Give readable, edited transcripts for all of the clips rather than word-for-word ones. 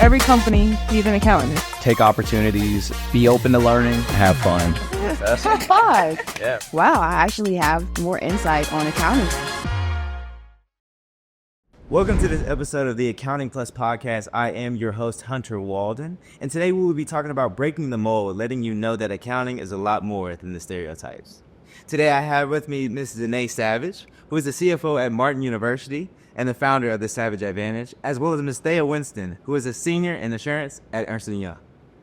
Every company needs an accountant. Take opportunities, be open to learning, have fun. That's fun. Yeah. Wow, I actually have more insight on accounting. Welcome to this episode of the Accounting Plus podcast. I am your host, Hunter Walden, and today we will be talking about breaking the mold, letting you know that accounting is a lot more than the stereotypes. Today I have with me Ms. ZeNai Savage, who is the CFO at Martin University and the founder of the Savage Advantage, as well as Ms. Thea Winston, who is a senior in insurance at Ernst & Young.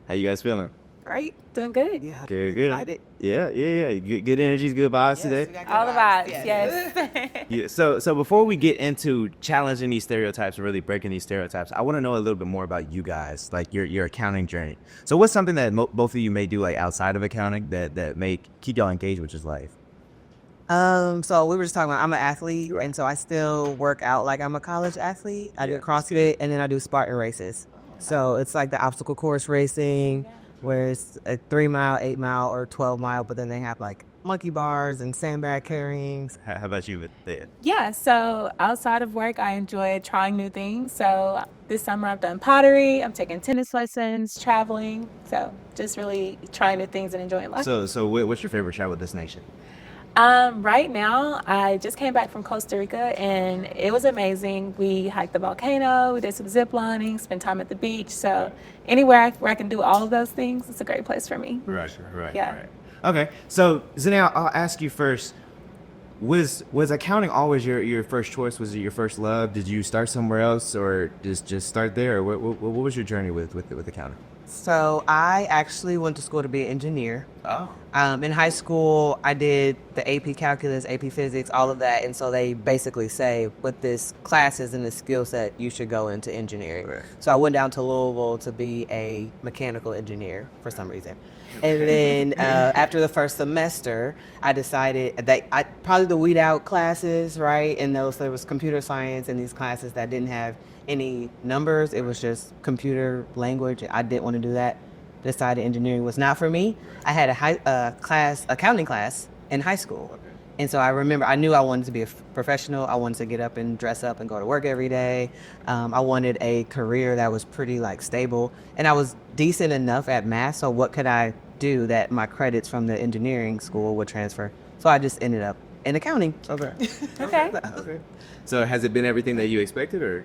How you guys feeling? Great, doing good. Yeah, good. Yeah. Good energies, good vibes today. All the vibes, yes. Yeah, so before we get into challenging these stereotypes and really breaking these stereotypes, I want to know a little bit more about you guys, like your accounting journey. So what's something that both of you may do like outside of accounting that may keep y'all engaged with your life? So we were just talking about, I'm an athlete, and so I still work out like I'm a college athlete. I do CrossFit, and then I do Spartan races. So it's like the obstacle course racing, where it's a 3 mile, 8 mile, or 12 mile, but then they have like monkey bars and sandbag carryings. How about you, Thea? Yeah, so outside of work, I enjoy trying new things. So this summer I've done pottery, I'm taking tennis lessons, traveling. So just really trying new things and enjoying life. So what's your favorite travel destination? Right now, I just came back from Costa Rica, and it was amazing. We hiked the volcano, we did some zip lining, spent time at the beach. So anywhere where I can do all of those things, it's a great place for me. Right. Yeah. Right. Okay, so ZeNai, I'll ask you first. Was accounting always your first choice? Was it your first love? Did you start somewhere else, or just start there? Or what was your journey with accounting? So I actually went to school to be an engineer. Oh. In high school, I did the AP Calculus, AP Physics, all of that. And so they basically say, with this classes and this skill set, you should go into engineering. Right. So I went down to Louisville to be a mechanical engineer for some reason. And then after the first semester, I decided that probably the weed out classes, right? And there was computer science and these classes that didn't have any numbers. It was just computer language. I didn't want to do that. Decided engineering was not for me. I had a accounting class in high school. And so I remember I knew I wanted to be a professional. I wanted to get up and dress up and go to work every day. I wanted a career that was pretty stable. And I was decent enough at math. So what could I do that my credits from the engineering school would transfer? So I just ended up in accounting. Okay. Okay. So has it been everything that you expected, or?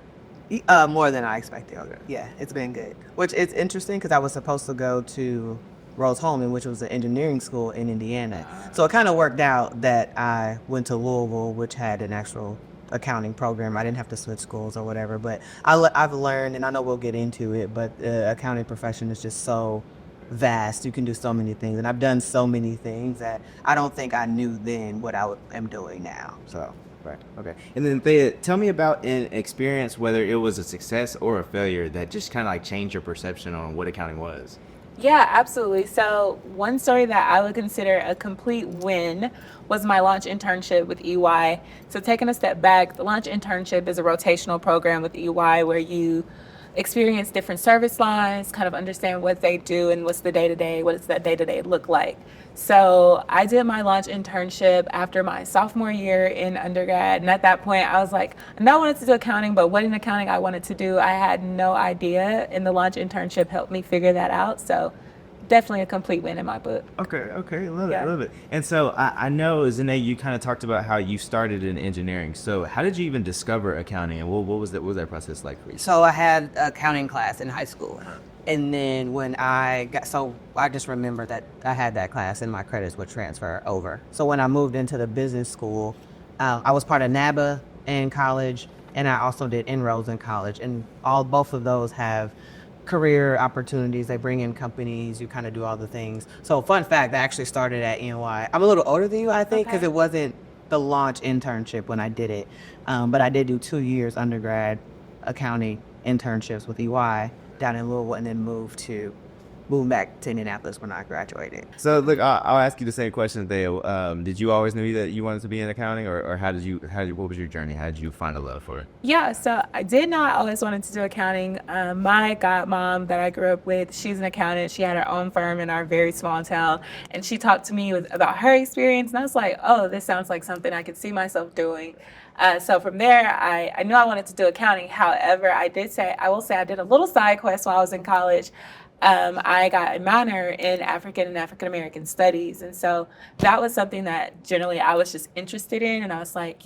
More than I expected. Okay. Yeah, it's been good. Which it's interesting because I was supposed to go to Rose-Hulman, which was an engineering school in Indiana. So it kind of worked out that I went to Louisville, which had an actual accounting program. I didn't have to switch schools or whatever. But I've learned, and I know we'll get into it, but the accounting profession is just so vast. You can do so many things. And I've done so many things that I don't think I knew then what I am doing now. So. Right. Okay. And then Thea, tell me about an experience, whether it was a success or a failure, that just kind of changed your perception on what accounting was. Yeah, absolutely. So one story that I would consider a complete win was my launch internship with EY. So taking a step back, the launch internship is a rotational program with EY where you experience different service lines, kind of understand what they do and what's the day-to-day, what does that day-to-day look like. So I did my launch internship after my sophomore year in undergrad. And at that point, I was like, I know I wanted to do accounting, but what in accounting I wanted to do, I had no idea. And the launch internship helped me figure that out. So definitely a complete win in my book. Okay. Love it. And so I know, ZeNai, you kind of talked about how you started in engineering. So how did you even discover accounting, and what was that process like for you? So I had an accounting class in high school. And then when I just remember that I had that class and my credits would transfer over. So when I moved into the business school, I was part of NABA in college, and I also did inroads in college. And both of those have career opportunities. They bring in companies, you kind of do all the things. So fun fact, I actually started at NY. I'm a little older than you, I think, because it wasn't the launch internship when I did it. But I did do 2 years undergrad accounting internships with EY down in Louisville, and then moved back to Indianapolis when I graduated. So look, I'll ask you the same question, Thea. Did you always know that you wanted to be in accounting, or what was your journey? How did you find a love for it? Yeah, so I did not always wanted to do accounting. My godmom that I grew up with, she's an accountant. She had her own firm in our very small town, and she talked to me about her experience, and I was like, oh, this sounds like something I could see myself doing. So from there, I knew I wanted to do accounting. However, I will say I did a little side quest while I was in college. I got a minor in African and African American studies. And so that was something that generally I was just interested in. And I was like,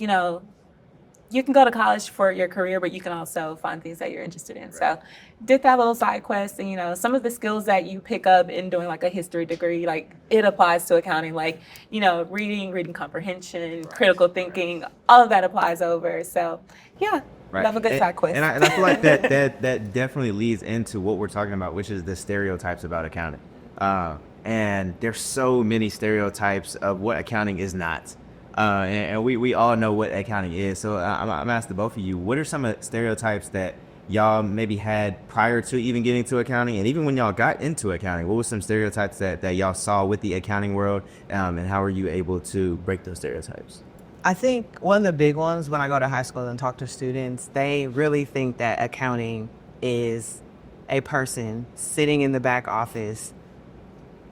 you can go to college for your career, but you can also find things that you're interested in. Right. So did that little side quest, and some of the skills that you pick up in doing like a history degree, like it applies to accounting, like, reading comprehension, critical thinking, all of that applies over. So yeah, love a good side quest. And I feel like that definitely leads into what we're talking about, which is the stereotypes about accounting. And there's so many stereotypes of what accounting is not. And we all know what accounting is. So I'm asking both of you, what are some of the stereotypes that y'all maybe had prior to even getting to accounting? And even when y'all got into accounting, what were some stereotypes that y'all saw with the accounting world? And how were you able to break those stereotypes? I think one of the big ones when I go to high school and talk to students, they really think that accounting is a person sitting in the back office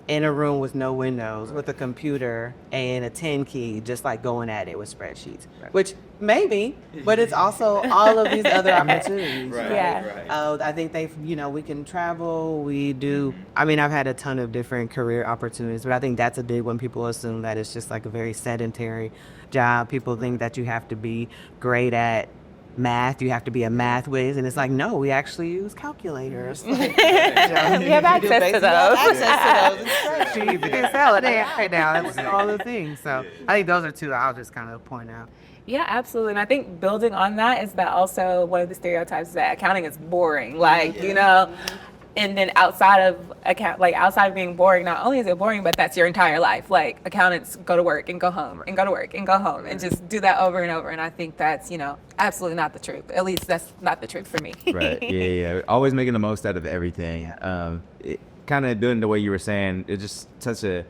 in a room with no windows, with a computer and a 10 key, just like going at it with spreadsheets, which maybe, but it's also all of these other opportunities. Right. Yeah. I think we can travel, we do, I've had a ton of different career opportunities, but I think that's a big one. People assume that it's just like a very sedentary job. People think that you have to be great at math, you have to be a math whiz, and it's like, no, we actually use calculators. We have access to those. You can sell it right now. It's all the things. So I think those are two I'll just kind of point out. Yeah, absolutely. And I think building on that is that also one of the stereotypes is that accounting is boring. Like, and then outside of being boring, not only is it boring, but that's your entire life. Like accountants go to work and go home and go to work and go home and just do that over and over. And I think that's, absolutely not the truth. At least that's not the truth for me. Right. Yeah. Always making the most out of everything. Kind of doing the way you were saying, it's just such a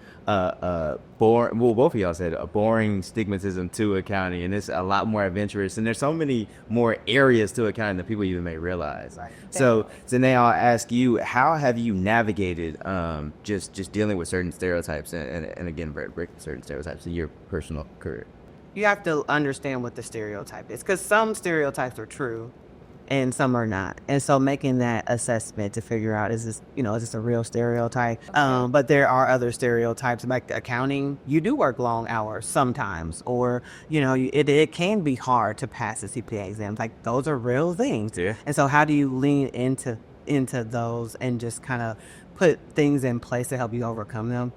boring, well, both of y'all said a boring stigmatism to accounting, and it's a lot more adventurous, and there's so many more areas to accounting that people even may realize. Right. So ZeNai, I'll ask you, how have you navigated just dealing with certain stereotypes and again, breaking certain stereotypes in your personal career? You have to understand what the stereotype is, because some stereotypes are true and some are not. And so making that assessment to figure out, is this a real stereotype? But there are other stereotypes, like accounting. You do work long hours sometimes, or, it can be hard to pass the CPA exams. Like those are real things. Yeah. And so how do you lean into those and just kind of put things in place to help you overcome them?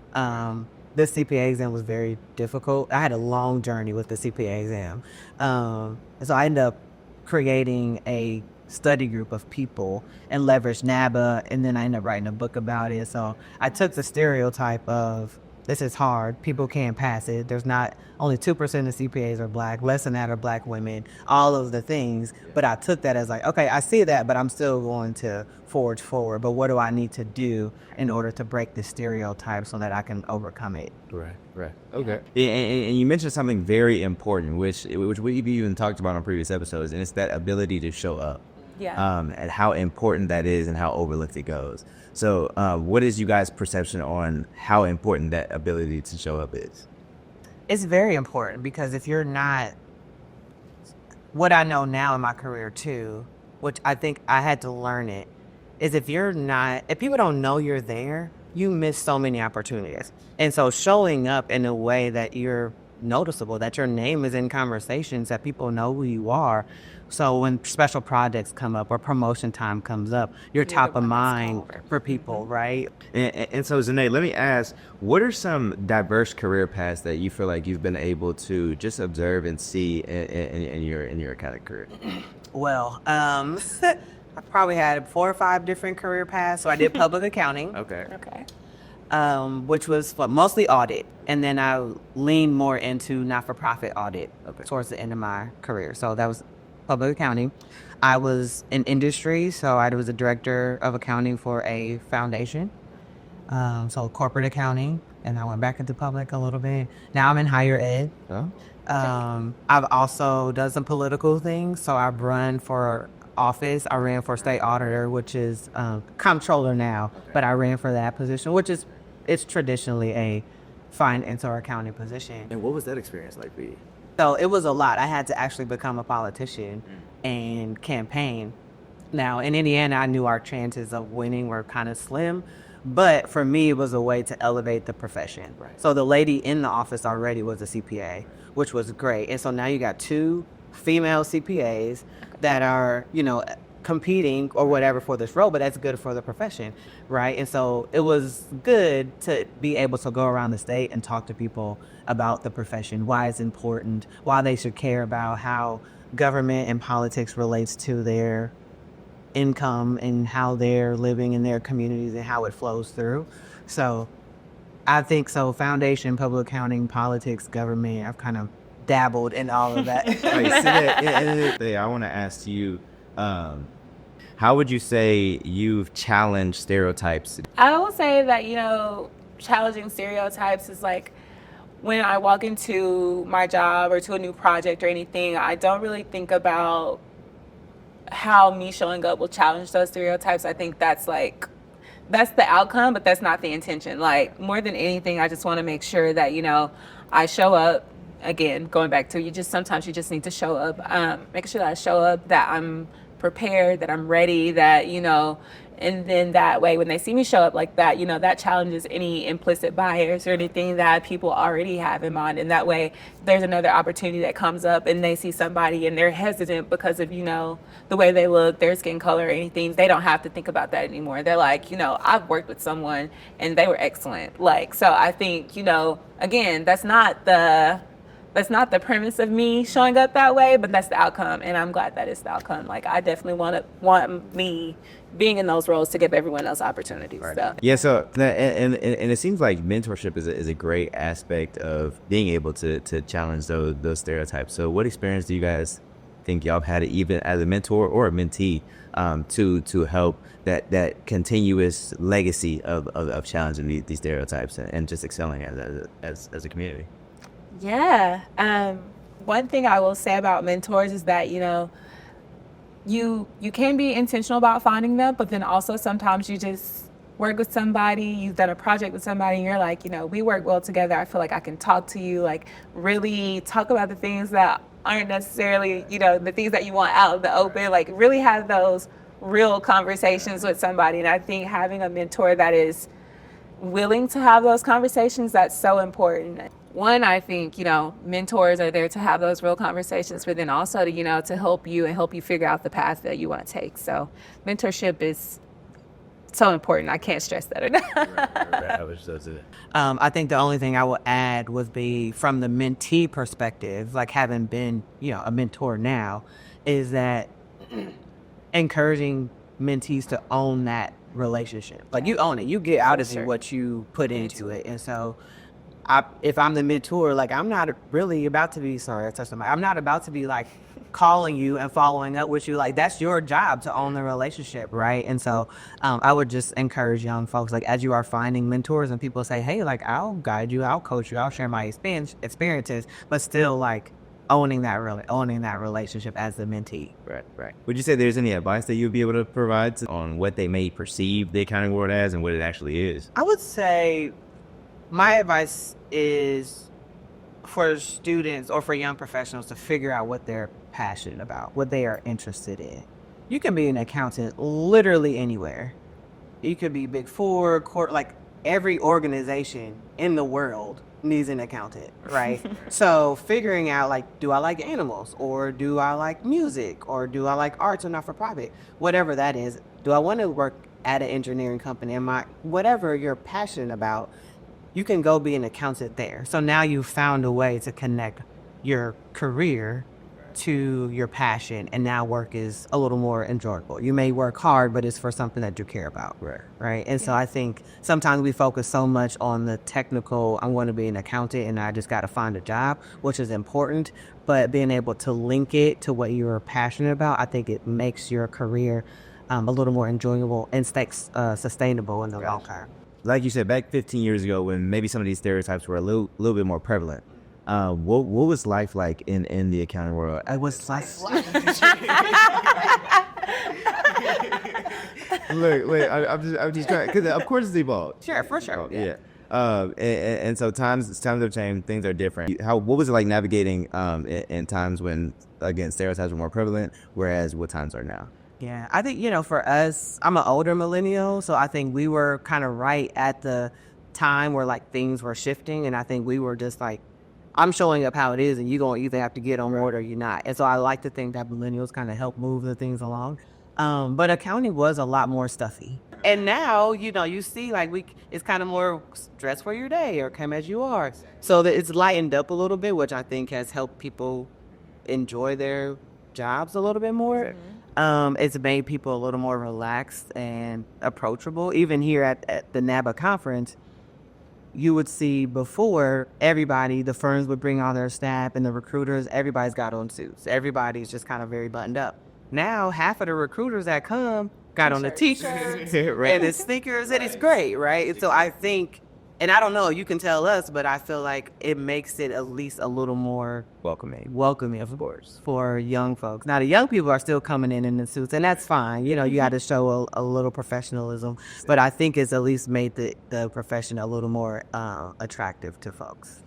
The CPA exam was very difficult. I had a long journey with the CPA exam. And so I ended up creating a study group of people and leveraged NABA, and then I ended up writing a book about it. So I took the stereotype of, this is hard, people can't pass it. There's not, only 2% of CPAs are black, less than that are black women, all of the things. But I took that as like, okay, I see that, but I'm still going to forge forward. But what do I need to do in order to break the stereotype so that I can overcome it? Right. Okay. And you mentioned something very important, which we've even talked about on previous episodes, and it's that ability to show up. Yeah. And how important that is and how overlooked it goes. So what is you guys' perception on how important that ability to show up is? It's very important, because if you're not, what I know now in my career too, which I think I had to learn it, is if people don't know you're there, you miss so many opportunities. And so showing up in a way that you're noticeable, that your name is in conversations, that people know who you are. So when special projects come up or promotion time comes up, you're top of mind for people, right? And so ZeNai, let me ask, what are some diverse career paths that you feel like you've been able to just observe and see in your accounting career? Well, I probably had 4 or 5 different career paths. So I did public accounting. Okay. Which was mostly audit. And then I leaned more into not-for-profit audit towards the end of my career. So that was public accounting. I was in industry, so I was a director of accounting for a foundation. So corporate accounting, and I went back into public a little bit. Now I'm in higher ed. Oh. I've also done some political things. So I've run for office. I ran for state auditor, which is comptroller now, but I ran for that position, it's traditionally a finance or accounting position. And what was that experience like for you? So it was a lot. I had to actually become a politician and campaign. Now, in Indiana, I knew our chances of winning were kind of slim, but for me, it was a way to elevate the profession. Right. So the lady in the office already was a CPA, which was great. And so now you got 2 female CPAs that are, competing or whatever for this role, but that's good for the profession, right? And so it was good to be able to go around the state and talk to people about the profession, why it's important, why they should care about how government and politics relates to their income and how they're living in their communities and how it flows through. So I think so. Foundation, public accounting, politics, government, I've kind of dabbled in all of that. I want to ask you, how would you say you've challenged stereotypes? I will say that, challenging stereotypes is like when I walk into my job or to a new project or anything, I don't really think about how me showing up will challenge those stereotypes. I think that's the outcome, but that's not the intention. Like, more than anything, I just want to make sure that, I show up. Again, going back to sometimes you just need to show up, making sure that I show up, that I'm prepared, that I'm ready, that, and then that way when they see me show up like that, that challenges any implicit bias or anything that people already have in mind. And that way there's another opportunity that comes up and they see somebody and they're hesitant because of, the way they look, their skin color or anything. They don't have to think about that anymore. They're like, I've worked with someone and they were excellent. So I think, again, that's not the premise of me showing up that way, but that's the outcome, and I'm glad that it's the outcome. Like, I definitely want me being in those roles to give everyone else opportunities. Right. So. Yeah. So and it seems like mentorship is a great aspect of being able to challenge those stereotypes. So what experience do you guys think y'all have had, even as a mentor or a mentee, to help that continuous legacy of challenging these stereotypes and just excelling as a community? Yeah. One thing I will say about mentors is that, you can be intentional about finding them, but then also sometimes you just work with somebody, you've done a project with somebody and you're like, we work well together. I feel like I can talk to you, like really talk about the things that aren't necessarily, the things that you want out in the open, like really have those real conversations with somebody. And I think having a mentor that is willing to have those conversations, that's so important. One, I think, mentors are there to have those real conversations, but then also to, to help you figure out the path that you want to take. So mentorship is so important. I can't stress that enough. I think the only thing I will add would be from the mentee perspective, like having been, a mentor now, is that encouraging mentees to own that relationship. Like, you own it. You get out of it what you put into it. And so if I'm the mentor, like, I'm not really about to be, sorry, I touched on I'm not about to be like calling you and following up with you. Like, that's your job to own the relationship, right? And so I would just encourage young folks, like, as you are finding mentors and people say, hey, like, I'll guide you, I'll coach you, I'll share my experiences, but still, like, owning that relationship as the mentee. Right. Would you say there's any advice that you'd be able to provide on what they may perceive the accounting world as and what it actually is? I would say my advice is for students or for young professionals to figure out what they're passionate about, what they are interested in. You can be an accountant literally anywhere. You could be Big Four, like every organization in the world needs an accountant, right? So figuring out, like, do I like animals, or do I like music, or do I like arts or not-for-profit? Whatever that is, do I want to work at an engineering company? Whatever you're passionate about, you can go be an accountant there. So now you've found a way to connect your career to your passion, and now work is a little more enjoyable. You may work hard, but it's for something that you care about. Right. And so I think sometimes we focus so much on the technical, I'm going to be an accountant and I just got to find a job, which is important, but being able to link it to what you're passionate about, I think it makes your career a little more enjoyable and sustainable in the long term. Like you said, back 15 years ago, when maybe some of these stereotypes were a little bit more prevalent, what was life like in the accounting world? It was like Look, wait, I'm just trying, because of course it's evolved. Sure, for sure. Yeah. And so times have changed. Things are different. What was it like navigating in times when, again, stereotypes were more prevalent, whereas what times are now? Yeah, I think, for us, I'm an older millennial, so I think we were kind of right at the time where like things were shifting, and I think we were just like, I'm showing up how it is, and you're going to either have to get on board or you're not. And so I like to think that millennials kind of help move the things along. But accounting was a lot more stuffy. And now, you see like it's kind of more dress for your day or come as you are. So that it's lightened up a little bit, which I think has helped people enjoy their jobs a little bit more. It's made people a little more relaxed and approachable. Even here at the NABA conference, you would see before the firms would bring all their staff and the recruiters, everybody's got on suits. Everybody's just kind of very buttoned up. Now, half of the recruiters that come got on the t-shirts and the sneakers, and it's great, right? And so I think, and I don't know, you can tell us, but I feel like it makes it at least a little more welcoming, of course, for young folks. Now, the young people are still coming in the suits, and that's fine. You got to show a little professionalism, but I think it's at least made the profession a little more attractive to folks.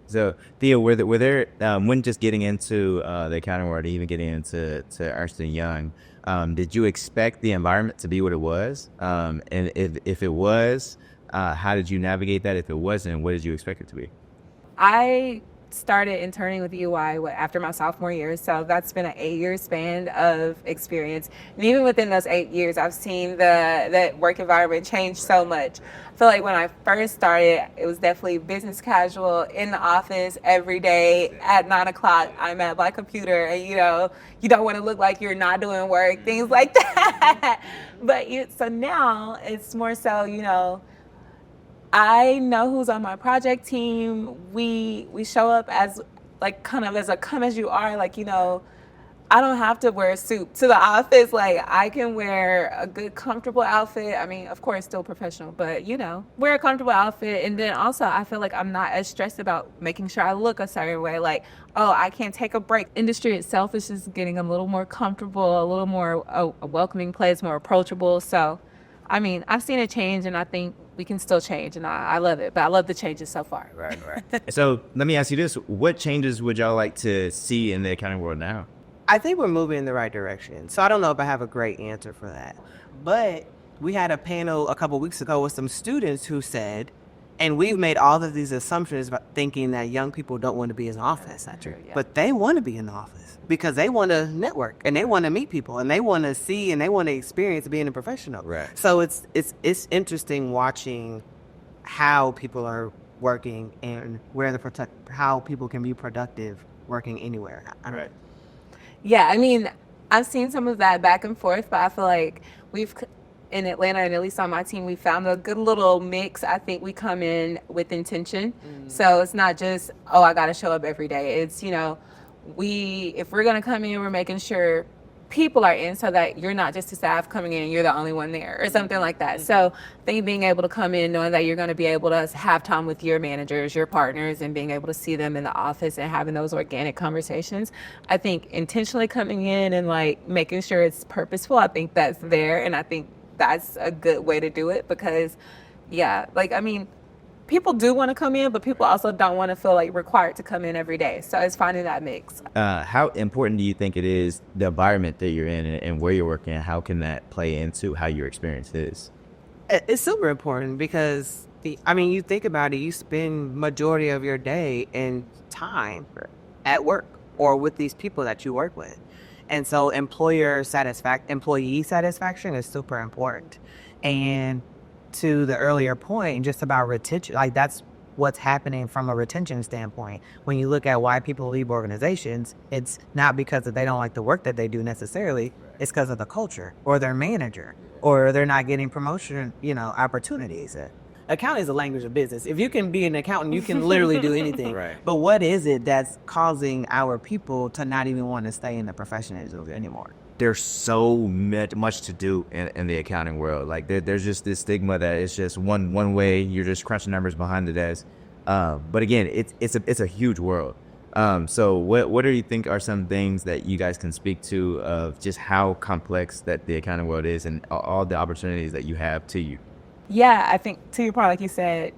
So, Thea, were there when just getting into the accounting world, even getting into Ernst & Young, did you expect the environment to be what it was? And if it was, how did you navigate that? If it wasn't, what did you expect it to be? I started interning with EY after my sophomore year, so that's been an 8-year span of experience. And even within those 8 years, I've seen the work environment change so much. I feel like when I first started, it was definitely business casual, in the office every day at 9 o'clock. I'm at my computer, and you don't want to look like you're not doing work, things like that. But so now it's more so, I know who's on my project team. We show up as like kind of as a come as you are. Like, I don't have to wear a suit to the office. Like, I can wear a good, comfortable outfit. I mean, of course, still professional, but wear a comfortable outfit. And then also, I feel like I'm not as stressed about making sure I look a certain way. Like, oh, I can't take a break. Industry itself is just getting a little more comfortable, a little more a welcoming place, more approachable. So, I mean, I've seen it change, and I think we can still change, and I love it. But I love the changes so far. Right. So let me ask you this. What changes would y'all like to see in the accounting world now? I think we're moving in the right direction. So I don't know if I have a great answer for that. But we had a panel a couple weeks ago with some students who said, and we've made all of these assumptions about thinking that young people don't want to be in the office. That's true, yeah. But they want to be in the office because they want to network and they want to meet people and they want to see and they want to experience being a professional. Right. So it's interesting watching how people are working and how people can be productive working anywhere. Right. Yeah, I mean, I've seen some of that back and forth, but I feel like in Atlanta, and at least on my team, we found a good little mix. I think we come in with intention. So it's not just, oh, I got to show up every day. It's, if we're going to come in, we're making sure people are in so that you're not just a staff coming in and you're the only one there or something like that. So I think being able to come in knowing that you're going to be able to have time with your managers, your partners, and being able to see them in the office and having those organic conversations. I think intentionally coming in and like making sure it's purposeful, I think that's there. And I think that's a good way to do it because, people do want to come in, but people also don't want to feel like required to come in every day. So it's finding that mix. How important do you think it is, the environment that you're in and where you're working, and how can that play into how your experience is? It's super important because, you think about it, you spend majority of your day and time at work or with these people that you work with. And so employee satisfaction is super important. And to the earlier point, just about retention, like that's what's happening from a retention standpoint. When you look at why people leave organizations, it's not because they don't like the work that they do necessarily. It's because of the culture or their manager or they're not getting promotion, opportunities. Accounting is a language of business. If you can be an accountant, you can literally do anything. Right. But what is it that's causing our people to not even want to stay in the profession anymore? There's so much to do in the accounting world. Like there's just this stigma that it's just one way, you're just crunching numbers behind the desk. But again, it's a huge world. So what do you think are some things that you guys can speak to of just how complex that the accounting world is and all the opportunities that you have to you? Yeah, I think to your point, like you said,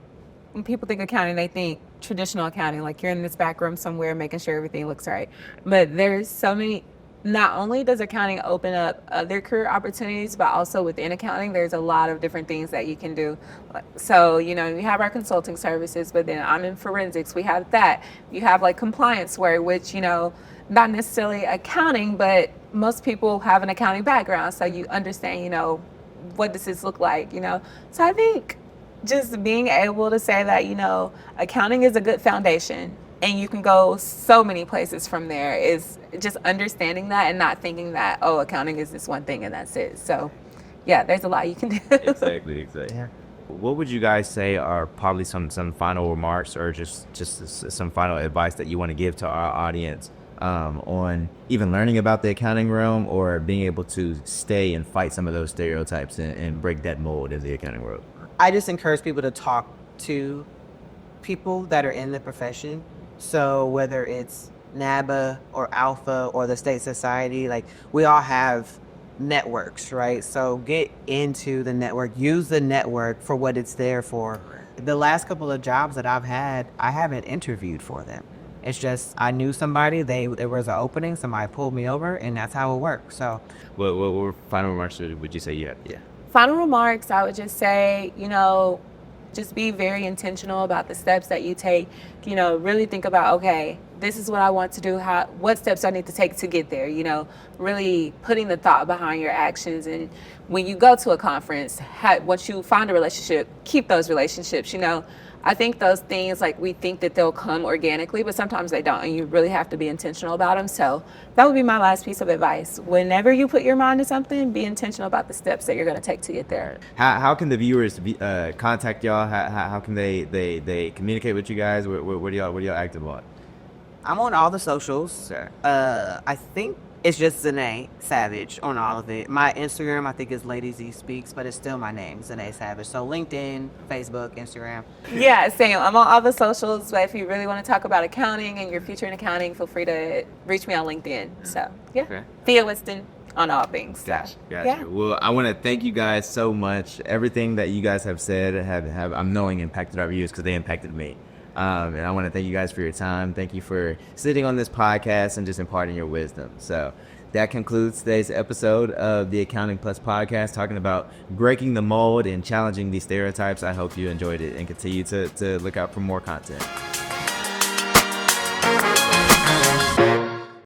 when people think accounting, they think traditional accounting, like you're in this back room somewhere making sure everything looks right. But there's so many, not only does accounting open up other career opportunities, but also within accounting, there's a lot of different things that you can do. So, you know, we have our consulting services, but then I'm in forensics, we have that. You have like compliance work, which, you know, not necessarily accounting, but most people have an accounting background. So you understand, you know, what does this look like, you know? So I think just being able to say that, you know, accounting is a good foundation and you can go so many places from there is just understanding that and not thinking that, oh, accounting is this one thing and that's it. So yeah, there's a lot you can do. Exactly. Yeah. What would you guys say are probably some final remarks or just some final advice that you want to give to our audience on even learning about the accounting realm or being able to stay and fight some of those stereotypes and break that mold in the accounting world? I just encourage people to talk to people that are in the profession. So whether it's NABA or Alpha or the State Society, like we all have networks, right? So get into the network, use the network for what it's there for. The last couple of jobs that I've had, I haven't interviewed for them. It's just I knew somebody, there was an opening, somebody pulled me over, and that's how it worked. So What final remarks would you say you had? Yeah. Final remarks, I would just say, you know, just be very intentional about the steps that you take. You know, really think about, okay, this is what I want to do. What steps I need to take to get there? You know, really putting the thought behind your actions. And when you go to a conference, once you find a relationship, keep those relationships. You know, I think those things, like we think that they'll come organically, but sometimes they don't, and you really have to be intentional about them. So that would be my last piece of advice. Whenever you put your mind to something, be intentional about the steps that you're going to take to get there. How can the viewers contact y'all? How can they communicate with you guys? What are y'all active on? I'm on all the socials. Okay. I think it's just ZeNai Savage on all of it. My Instagram, I think, is Lady Z Speaks, but it's still my name, ZeNai Savage. So LinkedIn, Facebook, Instagram. Yeah, same. I'm on all the socials, but if you really want to talk about accounting and your future in accounting, feel free to reach me on LinkedIn. So, yeah. Okay. Thea Winston on all things. So, Gotcha. yeah. Well, I want to thank you guys so much. Everything that you guys have said have I'm knowing impacted our views because they impacted me. And I want to thank you guys for your time. Thank you for sitting on this podcast and just imparting your wisdom. So that concludes today's episode of the Accounting Plus podcast, talking about breaking the mold and challenging these stereotypes. I hope you enjoyed it and continue to look out for more content.